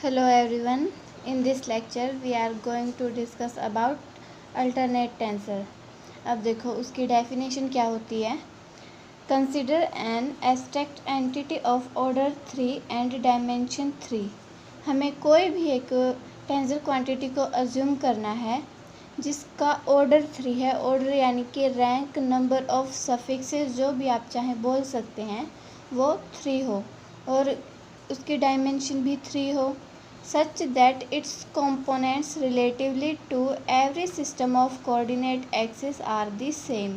Hello everyone. In this lecture we are going to discuss about alternate tensor. अब देखो उसकी definition क्या होती है. Consider an abstract entity of order 3 and dimension 3. हमें कोई भी एक टेंसर क्वांटिटी को अज्यूम करना है जिसका ऑर्डर 3 है. ऑर्डर यानी कि रैंक नंबर ऑफ सफिक्सेस जो भी आप चाहें बोल सकते हैं वो 3 हो और उसकी डायमेंशन भी 3 हो, such that its components relatively to every system of coordinate axes are the same.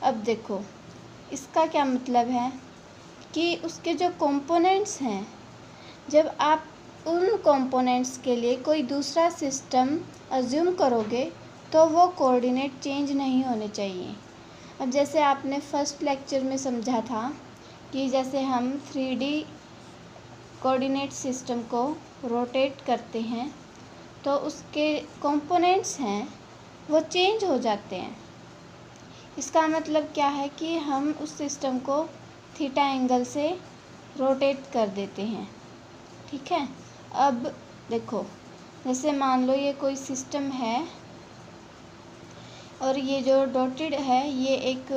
अब देखो इसका क्या मतलब है कि उसके जो कंपोनेंट्स हैं, जब आप उन कंपोनेंट्स के लिए कोई दूसरा सिस्टम अज्यूम करोगे तो वो कोऑर्डिनेट चेंज नहीं होने चाहिए. अब जैसे आपने फर्स्ट लेक्चर में समझा था कि जैसे हम 3D कोऑर्डिनेट सिस्टम को रोटेट करते हैं तो उसके कंपोनेंट्स हैं वो चेंज हो जाते हैं. इसका मतलब क्या है कि हम उस सिस्टम को थीटा एंगल से रोटेट कर देते हैं. ठीक है. अब देखो जैसे मान लो ये कोई सिस्टम है और ये जो डॉटेड है ये एक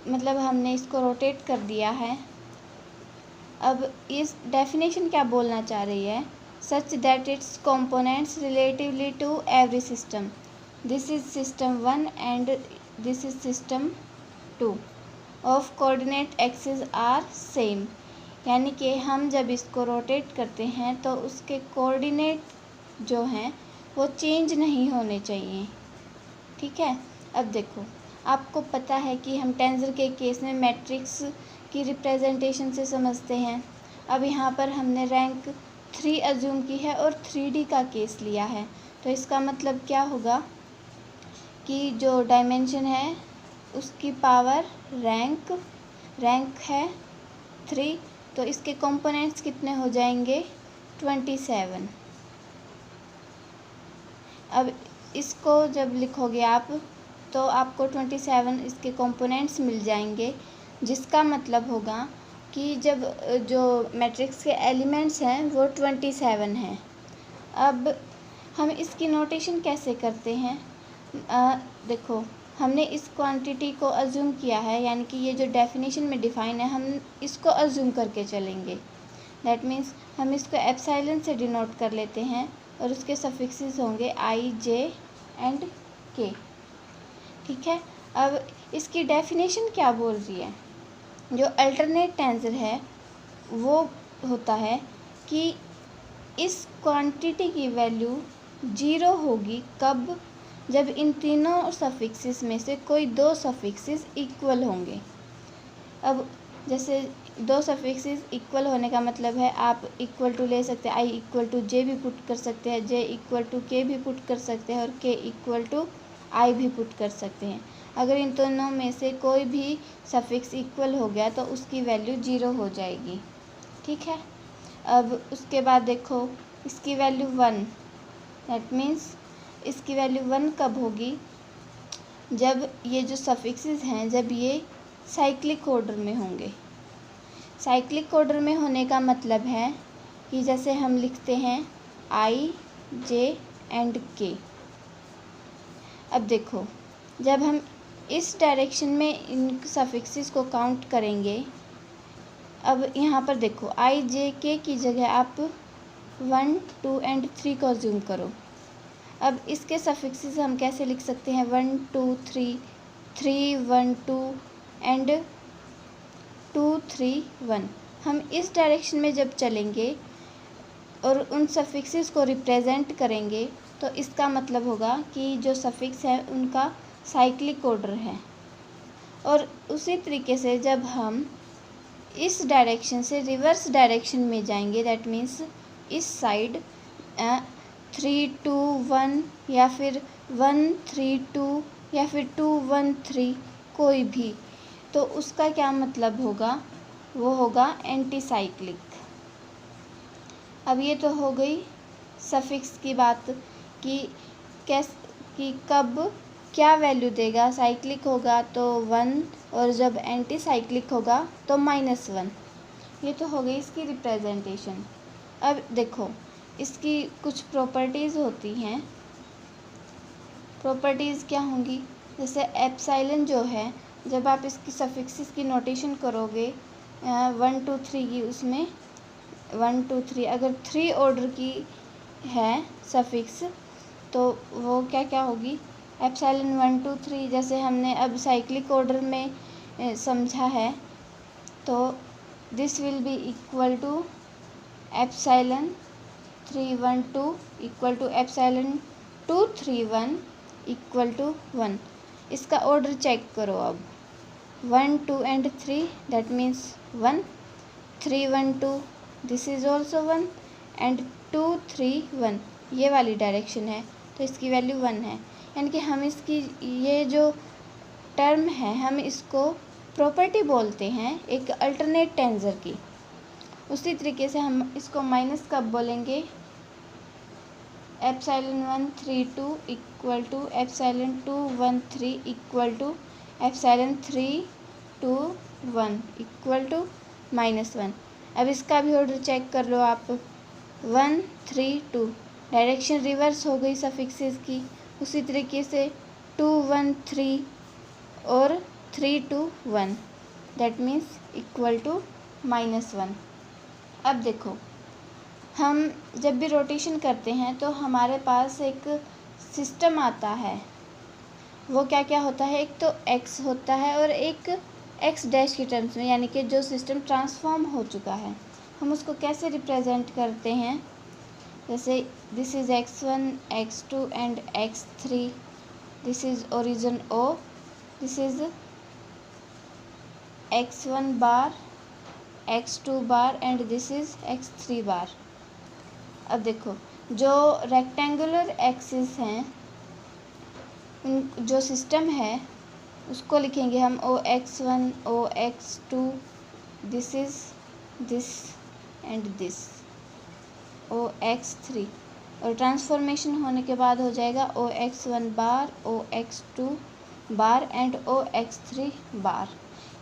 मतलब हमने इसको रोटेट कर दिया है. अब इस डेफिनेशन क्या बोलना चाह रही है, such that it's components relatively to every system. This is system 1 and this is system 2 of coordinate axis are same. यानी कि हम जब इसको रोटेट करते हैं तो उसके कोऑर्डिनेट जो हैं वो चेंज नहीं होने चाहिए. ठीक है. अब देखो आपको पता है कि हम टेंसर के केस में मैट्रिक्स की रिप्रेजेंटेशन से समझते हैं. अब यहाँ पर हमने रैंक 3 अज्यूम की है और 3D का केस लिया है. तो इसका मतलब क्या होगा कि जो डायमेंशन है उसकी पावर रैंक है 3, तो इसके कंपोनेंट्स कितने हो जाएंगे 27. अब इसको जब लिखोगे आप तो आपको 27 इसके कंपोनेंट्स मिल जाएंगे, जिसका मतलब होगा कि जब जो मैट्रिक्स के एलिमेंट्स हैं वो 27 हैं. अब हम इसकी नोटेशन कैसे करते हैं, देखो हमने इस क्वांटिटी को अज्यूम किया है यानी कि ये जो डेफिनेशन में डिफाइन है हम इसको अज्यूम करके चलेंगे. दैट मीन्स हम इसको एप्सिलॉन से डिनोट कर लेते हैं और उसके सफिक्सेस होंगे आई, जे एंड के. ठीक है. अब इसकी डेफिनेशन क्या बोल रही है, जो अल्टरनेट टेंसर है वो होता है कि इस क्वांटिटी की वैल्यू 0 होगी कब, जब इन तीनों सफिक्सेस में से कोई 2 सफिक्सेस इक्वल होंगे. अब जैसे 2 सफिक्सेस इक्वल होने का मतलब है आप इक्वल टू ले सकते हैं, आई इक्वल टू जे भी पुट कर सकते हैं, जे इक्वल टू के भी पुट कर सकते हैं और के इक्वल टू आई भी पुट कर सकते हैं. अगर इन दोनों में से कोई भी सफिक्स इक्वल हो गया तो उसकी वैल्यू 0 हो जाएगी. ठीक है. अब उसके बाद देखो इसकी वैल्यू 1, दैट मीन्स इसकी वैल्यू 1 कब होगी, जब ये जो सफिक्सेस हैं जब ये साइक्लिक ऑर्डर में होंगे. साइक्लिक ऑर्डर में होने का मतलब है कि जैसे हम लिखते हैं आई, जे एंड के. अब देखो जब हम इस डायरेक्शन में इन सफिक्सेस को काउंट करेंगे, अब यहाँ पर देखो आई, जे, के की जगह आप 1, 2 एंड 3 को अज्यूम करो. अब इसके सफिक्सेस हम कैसे लिख सकते हैं 1, 2, 3, 3, 1, 2 एंड 2, 3, 1. हम इस डायरेक्शन में जब चलेंगे और उन सफिक्सेस को रिप्रेजेंट करेंगे तो इसका मतलब होगा कि जो सफिक्स है उनका साइक्लिक ऑर्डर है. और उसी तरीके से जब हम इस डायरेक्शन से रिवर्स डायरेक्शन में जाएंगे, दैट मीन्स इस साइड 3, 2, 1 या फिर 1, 3, 2 या फिर 2, 1, 3 कोई भी, तो उसका क्या मतलब होगा, वो होगा एंटी साइक्लिक. अब ये तो हो गई सफिक्स की बात कि कब क्या वैल्यू देगा. साइक्लिक होगा तो 1 और जब एंटी साइक्लिक होगा तो -1. ये तो हो गई इसकी रिप्रेजेंटेशन. अब देखो इसकी कुछ प्रॉपर्टीज़ होती हैं। प्रॉपर्टीज़ क्या होंगी, जैसे एप्सिलॉन जो है, जब आप इसकी सफिक्सेस की नोटेशन करोगे 1 2 3 की, उसमें 1 2 3 अगर 3 ऑर्डर की है सफिक्स तो वो क्या क्या होगी, एप्सिलॉन 1 2 3। जैसे हमने अब साइक्लिक ऑर्डर में समझा है, तो this will be equal to epsilon 3 1 2 equal to epsilon 2 3 1 equal to 1। इसका ऑर्डर चेक करो अब, 1 2 and 3 that means 1, 3 1 2 this is also 1 and 2 3 1 ये वाली डायरेक्शन है, तो इसकी वैल्यू 1 है। यानी कि हम इसकी ये जो टर्म है हम इसको प्रॉपर्टी बोलते हैं एक अल्टरनेट टेंसर की। उसी तरीके से हम इसको माइनस कब बोलेंगे, epsilon 1 3 2 equal to epsilon 2 1 3 equal to epsilon 3 2 1 equal to -1। अब इसका भी ऑर्डर चेक कर लो आप, 1 3 2 डायरेक्शन रिवर्स हो गई सफिक्सेस की। उसी तरीके से 2 1 3 और 3 2 1 दैट मीन्स इक्वल टू -1। अब देखो, हम जब भी रोटेशन करते हैं तो हमारे पास एक सिस्टम आता है, वो क्या क्या होता है, एक तो एक्स होता है और एक एक्स डैश की टर्म्स में, यानी कि जो सिस्टम ट्रांसफॉर्म हो चुका है हम उसको कैसे रिप्रेजेंट करते हैं। जैसे this is x1 x2 and x3, this is origin O, this is x1 bar x2 bar and this is x3 बार। अब देखो, जो रेक्टेंगुलर एक्सिस हैं उन जो सिस्टम है उसको लिखेंगे हम OX1 OX2, this is this and this OX3, और ट्रांसफॉर्मेशन होने के बाद हो जाएगा OX1 bar OX2 bar and OX3 बार।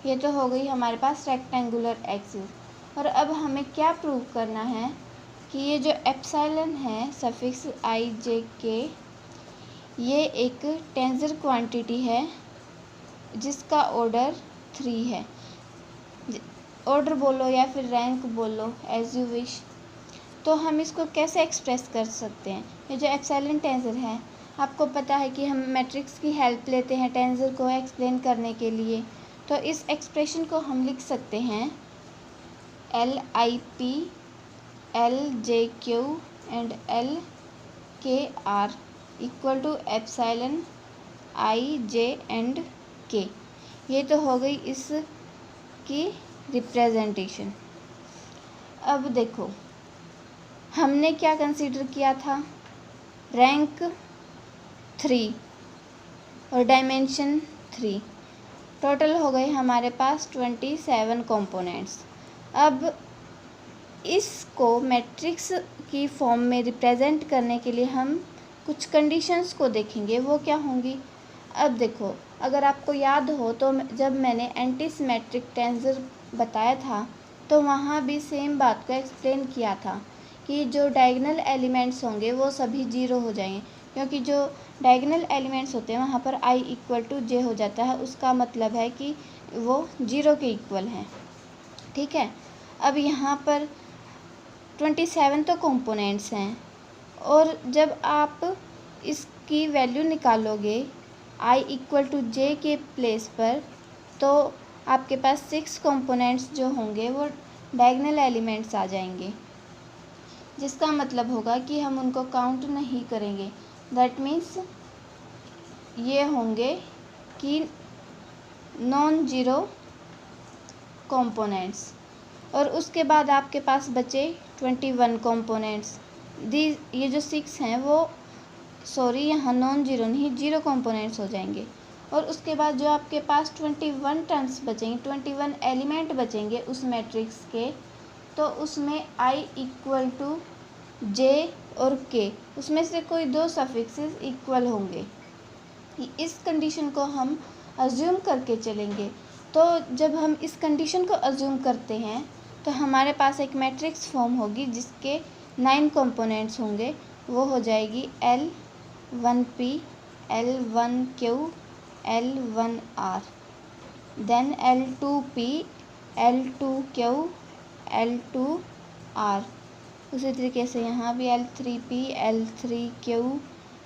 ये तो हो गई हमारे पास रेक्टेंगुलर एक्सिस। और अब हमें क्या प्रूव करना है कि ये जो एप्सिलॉन है सफिक्स i j k, ये एक टेंसर क्वांटिटी है जिसका ऑर्डर 3 है। ऑर्डर बोलो या फिर रैंक बोलो एज यू विश। तो हम इसको कैसे एक्सप्रेस कर सकते हैं, ये जो एप्सिलॉन टेंसर है, आपको पता है कि हम मैट्रिक्स की हेल्प लेते हैं टेंसर को एक्सप्लेन करने के लिए। तो इस एक्सप्रेशन को हम लिख सकते हैं LIP LJQ and LKR equal to epsilon I J and K। ये तो हो गई इसकी रिप्रेजेंटेशन। अब देखो, हमने क्या कंसीडर किया था, रैंक 3 और डायमेंशन 3, टोटल हो गए हमारे पास 27 कंपोनेंट्स। अब इसको मैट्रिक्स की फॉर्म में रिप्रेजेंट करने के लिए हम कुछ कंडीशंस को देखेंगे, वो क्या होंगी। अब देखो, अगर आपको याद हो तो जब मैंने एंटी सिमेट्रिक टेंसर बताया था तो वहाँ भी सेम बात को एक्सप्लेन किया था कि जो डायगोनल एलिमेंट्स होंगे वो सभी 0 हो जाएंगे, क्योंकि जो डायगोनल एलिमेंट्स होते हैं वहाँ पर i इक्वल टू j हो जाता है। उसका मतलब है कि वो 0 के इक्वल हैं। ठीक है, अब यहाँ पर 27 तो कंपोनेंट्स हैं, और जब आप इसकी वैल्यू निकालोगे i इक्वल टू j के प्लेस पर, तो आपके पास 6 कंपोनेंट्स जो होंगे वो डायगोनल एलिमेंट्स आ जाएंगे, जिसका मतलब होगा कि हम उनको काउंट नहीं करेंगे। दैट मीन्स ये होंगे कि नॉन जीरो कंपोनेंट्स। और उसके बाद आपके पास बचे 21 कंपोनेंट्स। ये जो 6 हैं वो यहाँ नॉन जीरो नहीं, 0 कंपोनेंट्स हो जाएंगे। और उसके बाद जो आपके पास 21 टर्म्स बचेंगे, 21 एलिमेंट बचेंगे उस मैट्रिक्स के, तो उसमें i इक्वल टू j और k, उसमें से कोई 2 सफिक्सेस इक्वल होंगे। इस कंडीशन को हम अज्यूम करके चलेंगे। तो जब हम इस कंडीशन को अज्यूम करते हैं तो हमारे पास एक मैट्रिक्स फॉर्म होगी जिसके 9 कंपोनेंट्स होंगे, वो हो जाएगी L1P, L1Q, L1R, then L2P, L2Q, L2R। उसी तरीके से यहाँ भी L3P, L3Q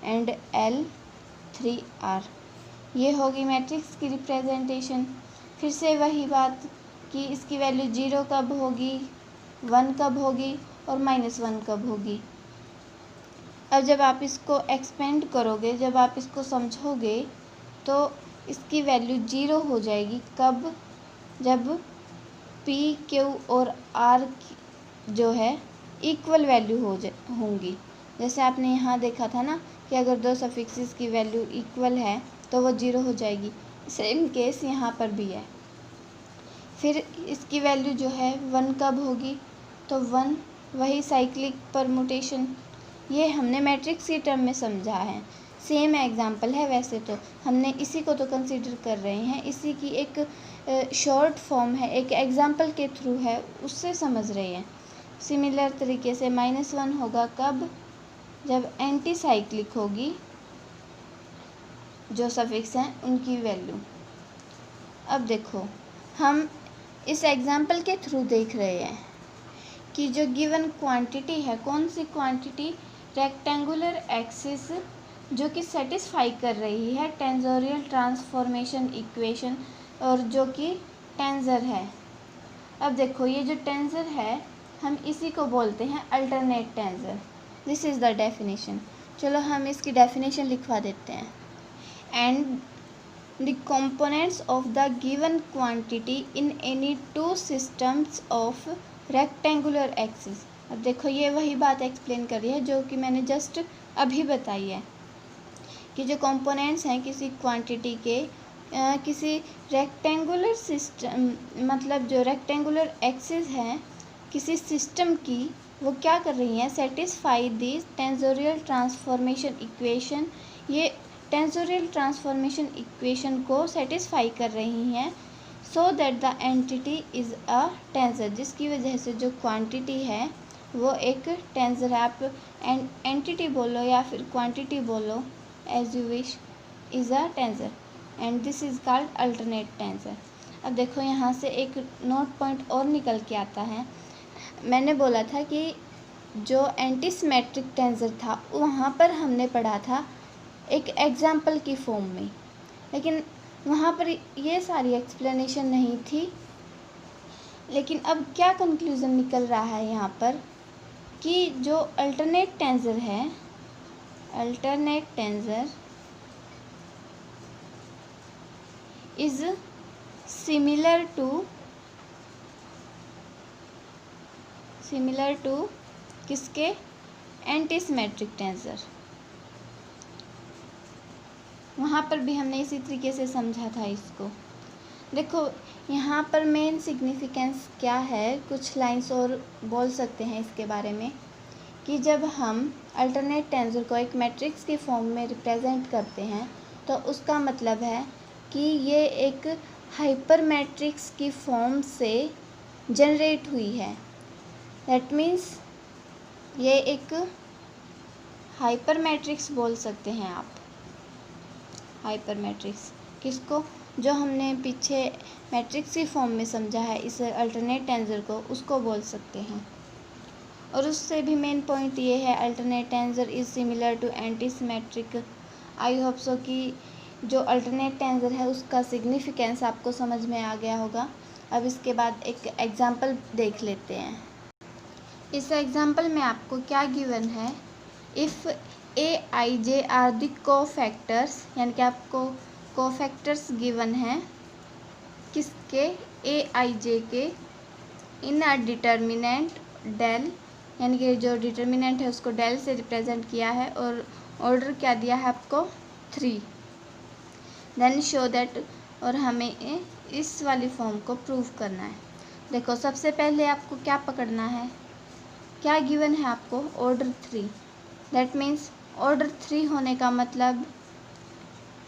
एंड L3R। ये होगी मैट्रिक्स की रिप्रेजेंटेशन। फिर से वही बात कि इसकी वैल्यू 0 कब होगी, 1 कब होगी और -1 कब होगी। अब जब आप इसको एक्सपेंड करोगे, जब आप इसको समझोगे तो इसकी वैल्यू 0 हो जाएगी कब, जब P, Q और R जो है इक्वल वैल्यू होंगी। जैसे आपने यहाँ देखा था ना कि अगर दो सफिक्सेस की वैल्यू इक्वल है तो वो 0 हो जाएगी। सेम केस यहाँ पर भी है। फिर इसकी वैल्यू जो है 1 कब होगी, तो 1 वही साइक्लिक परमुटेशन, ये हमने मैट्रिक्स की टर्म में समझा है। सेम एग्जांपल है, वैसे तो हमने इसी को तो कंसीडर कर रहे हैं, इसी की एक शॉर्ट फॉर्म है, एक एग्जांपल के थ्रू है, उससे समझ रहे हैं। सिमिलर तरीके से -1 होगा कब, जब एंटी साइक्लिक होगी जो सफिक्स हैं उनकी वैल्यू। अब देखो हम इस एग्जांपल के थ्रू देख रहे हैं कि जो गिवन क्वांटिटी है, कौन सी क्वांटिटी, रेक्टेंगुलर एक्सिस जो कि सेटिस्फाई कर रही है टेंजोरियल ट्रांसफॉर्मेशन इक्वेशन, और जो कि टेंजर है। अब देखो ये जो टेंजर है हम इसी को बोलते हैं alternate टेंजर। This is the definition. चलो हम इसकी डेफिनेशन लिखवा देते हैं। And the components of the given quantity in any two systems of rectangular axis। अब देखो ये वही बात एक्सप्लेन कर रही है जो कि मैंने जस्ट अभी बताई है कि जो कंपोनेंट्स हैं किसी क्वांटिटी के किसी रेक्टेंगुलर सिस्टम, मतलब जो रेक्टेंगुलर एक्सिस है किसी सिस्टम की, वो क्या कर रही हैं, सेटिस्फाई दिस टेंजोरियल ट्रांसफॉर्मेशन इक्वेशन। ये टेंजोरियल ट्रांसफॉर्मेशन इक्वेशन को सेटिस्फाई कर रही हैं, so that the entity is a टेंजर, जिसकी वजह से जो क्वांटिटी है वो एक टेंजर है। आप एंटिटी बोलो या फिर क्वांटिटी बोलो, as you wish, is a tensor and this is called alternate tensor. अब देखो यहाँ से एक नोट पॉइंट और निकल के आता है। मैंने बोला था कि जो एंटी सिमेट्रिक टेंजर था वहाँ पर हमने पढ़ा था एक एग्जाम्पल की फॉर्म में, लेकिन वहाँ पर ये सारी एक्सप्लेनेशन नहीं थी। लेकिन अब क्या कंक्लूज़न निकल रहा है यहाँ पर कि जो अल्टरनेट टेंजर है, alternate tensor is similar to किसके, एंटी सिमेट्रिक टेंजर। वहाँ पर भी हमने इसी तरीके से समझा था इसको। देखो यहाँ पर मेन सिग्निफिकेंस क्या है, कुछ लाइंस और बोल सकते हैं इसके बारे में कि जब हम अल्टरनेट टेंजर को एक मैट्रिक्स की फॉर्म में रिप्रेजेंट करते हैं तो उसका मतलब है कि ये एक हाइपर मैट्रिक्स की फॉर्म से जनरेट हुई है। दैट मीन्स ये एक हाइपर मैट्रिक्स बोल सकते हैं आप। हाइपर मैट्रिक्स किसको, जो हमने पीछे मैट्रिक्स की फॉर्म में समझा है इस अल्टरनेट टेंजर को, उसको बोल सकते हैं। और उससे भी मेन पॉइंट ये है, alternate tensor is similar to anti symmetric. I hope so कि जो अल्टरनेट टेंजर है उसका सिग्निफिकेंस आपको समझ में आ गया होगा। अब इसके बाद एक एग्जांपल देख लेते हैं। इस एग्जांपल में आपको क्या गिवन है, if A I J are the cofactors, यानी कि आपको कोफैक्टर्स गिवन है किसके, ए आई जे के, इन अ डिटर्मिनेंट डेल, यानी कि जो डिटर्मिनेंट है उसको डेल से रिप्रेजेंट किया है और ऑर्डर क्या दिया है आपको 3। देन शो दैट, और हमें इस वाली फॉर्म को प्रूव करना है। देखो सबसे पहले आपको क्या पकड़ना है, क्या गिवन है आपको, ऑर्डर 3। दैट मीन्स ऑर्डर 3 होने का मतलब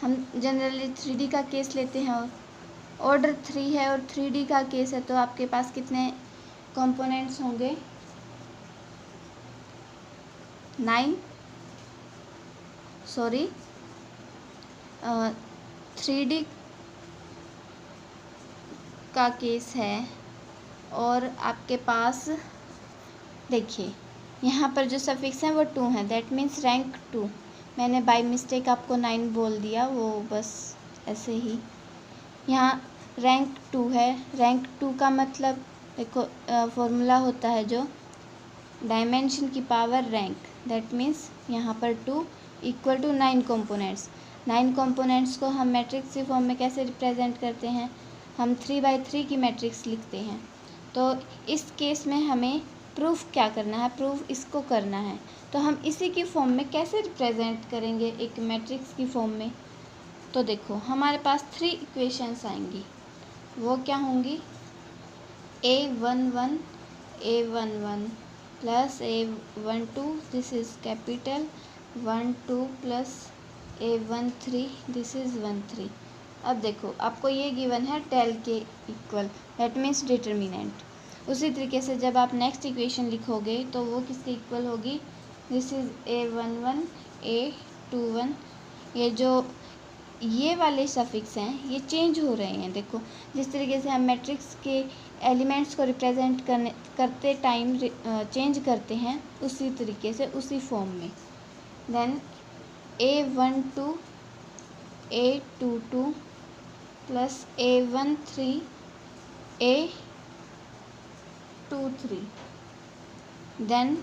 हम जनरली 3D का केस लेते हैं और ऑर्डर 3 है और 3D का केस है तो आपके पास कितने कंपोनेंट्स होंगे, 3D का केस है और आपके पास देखिए यहाँ पर जो सफिक्स हैं वो 2 हैं, दैट मीन्स रैंक 2। मैंने बाय मिस्टेक आपको 9 बोल दिया, वो बस ऐसे ही। यहाँ रैंक 2 है, रैंक 2 का मतलब देखो फॉर्मूला होता है जो डायमेंशन की पावर रैंक, दैट मीन्स यहाँ पर 2 इक्वल टू 9 कंपोनेंट्स। 9 कंपोनेंट्स को हम मैट्रिक्स के फॉर्म में कैसे रिप्रेजेंट करते हैं, हम 3/3 की मैट्रिक्स लिखते हैं। तो इस केस में हमें प्रूफ क्या करना है, प्रूफ इसको करना है। तो हम इसी की फॉर्म में कैसे रिप्रेजेंट करेंगे एक मैट्रिक्स की फॉर्म में, तो देखो हमारे पास 3 इक्वेशंस आएंगी। वो क्या होंगी, A11 A11 plus A12 this is capital 12 plus A13 this is 13। अब देखो आपको ये गिवन है डेल के इक्वल, दैट मीन्स डिटर्मिनेंट। उसी तरीके से जब आप नेक्स्ट इक्वेशन लिखोगे तो वो किसके इक्वल होगी, दिस इज़ A11 A21। ये जो ये वाले सफिक्स हैं ये चेंज हो रहे हैं। देखो जिस तरीके से हम मैट्रिक्स के एलिमेंट्स को रिप्रेजेंट करते टाइम चेंज करते हैं, उसी तरीके से उसी फॉर्म में। Then A12 A22 plus A13 A23 then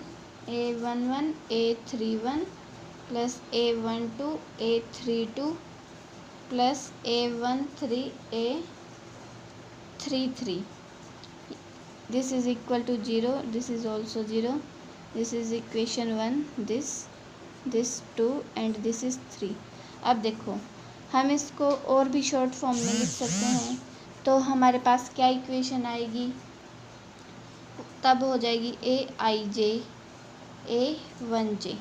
A11 A31 plus A12 A32 plus A13 A33। This is equal to 0, this is also 0, this is equation 1, this 2 and this is 3। अब देखो हम इसको और भी शॉर्ट फॉर्म में लिख सकते हैं। तो हमारे पास क्या इक्वेशन आएगी, तब हो जाएगी Aij A1j।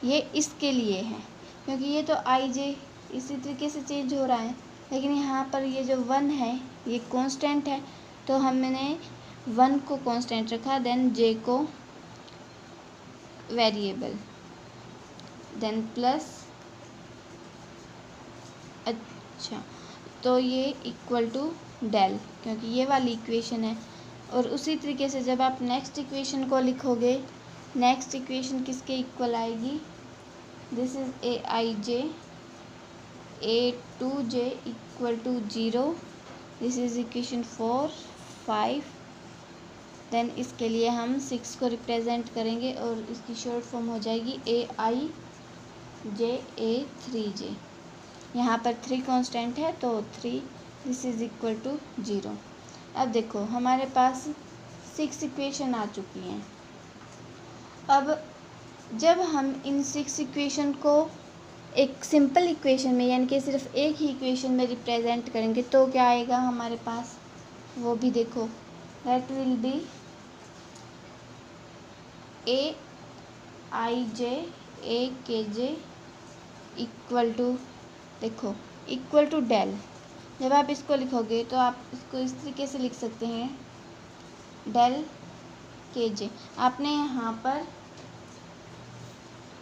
ये इसके लिए है क्योंकि ये तो i j इसी तरीके से चेंज हो रहा है, लेकिन यहाँ पर ये जो 1 है ये कांस्टेंट है, तो हमने 1 को कांस्टेंट रखा, देन j को वेरिएबल, देन प्लस, अच्छा तो ये इक्वल टू डेल, क्योंकि ये वाली इक्वेशन है। और उसी तरीके से जब आप नेक्स्ट इक्वेशन को लिखोगे, नेक्स्ट इक्वेशन किसके इक्वल आएगी, this is Aij A2j equal to 0, this is equation 4 5। देन इसके लिए हम 6 को रिप्रेजेंट करेंगे और इसकी शॉर्ट फॉर्म हो जाएगी Aij A3j। यहाँ पर 3 कांस्टेंट है तो 3, दिस इज इक्वल टू 0। अब देखो हमारे पास 6 इक्वेशन आ चुकी हैं। अब जब हम इन 6 इक्वेशन को एक सिंपल इक्वेशन में यानी कि सिर्फ एक ही इक्वेशन में रिप्रेजेंट करेंगे तो क्या आएगा हमारे पास, वो भी देखो, that will be Aij Akj equal to, देखो इक्वल टू डेल। जब आप इसको लिखोगे तो आप इसको इस तरीके से लिख सकते हैं, डेल kj। आपने यहाँ पर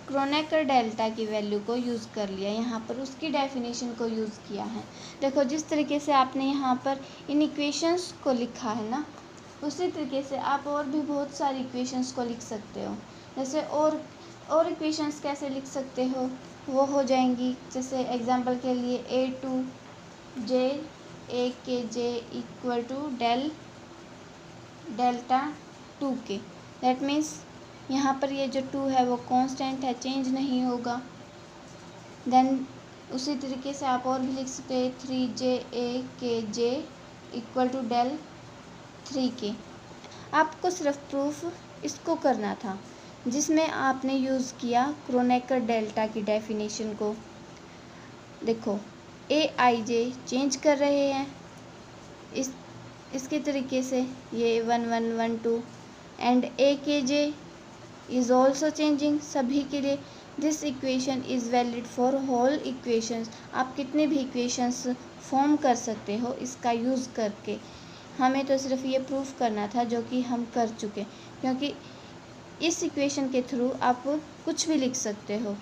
क्रोनेकर डेल्टा की वैल्यू को यूज़ कर लिया, यहाँ पर उसकी डेफिनेशन को यूज़ किया है। देखो जिस तरीके से आपने यहाँ पर इन इक्वेशंस को लिखा है ना, उसी तरीके से आप और भी बहुत सारी इक्वेशंस को लिख सकते हो। जैसे और इक्वेशंस कैसे लिख सकते हो, वो हो जाएंगी, जैसे एग्जांपल के लिए A2j Akj equal to delta 2k। That means यहाँ पर ये जो 2 है वो कांस्टेंट है, चेंज नहीं होगा। देन उसी तरीके से आप और भी लिख सकते हैं 3j Akj equal to del 3k। आपको सिर्फ प्रूफ इसको करना था जिसमें आपने यूज़ किया क्रोनेकर डेल्टा की डेफिनेशन को। देखो Aij चेंज कर रहे हैं इसके तरीके से, ये 1 1 1 2 and Akj is also changing सभी के लिए। This equation is valid for whole equations. आप कितने भी इक्वेशंस फॉर्म कर सकते हो इसका यूज़ करके। हमें तो सिर्फ ये प्रूफ करना था जो कि हम कर चुके, क्योंकि इस इक्वेशन के थ्रू आप कुछ भी लिख सकते हो।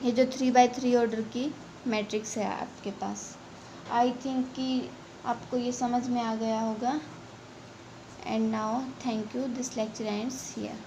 ये जो 3x3 ऑर्डर की मैट्रिक्स है आपके पास, आई थिंक कि आपको ये समझ में आ गया होगा। And now thank you, this lecture ends here.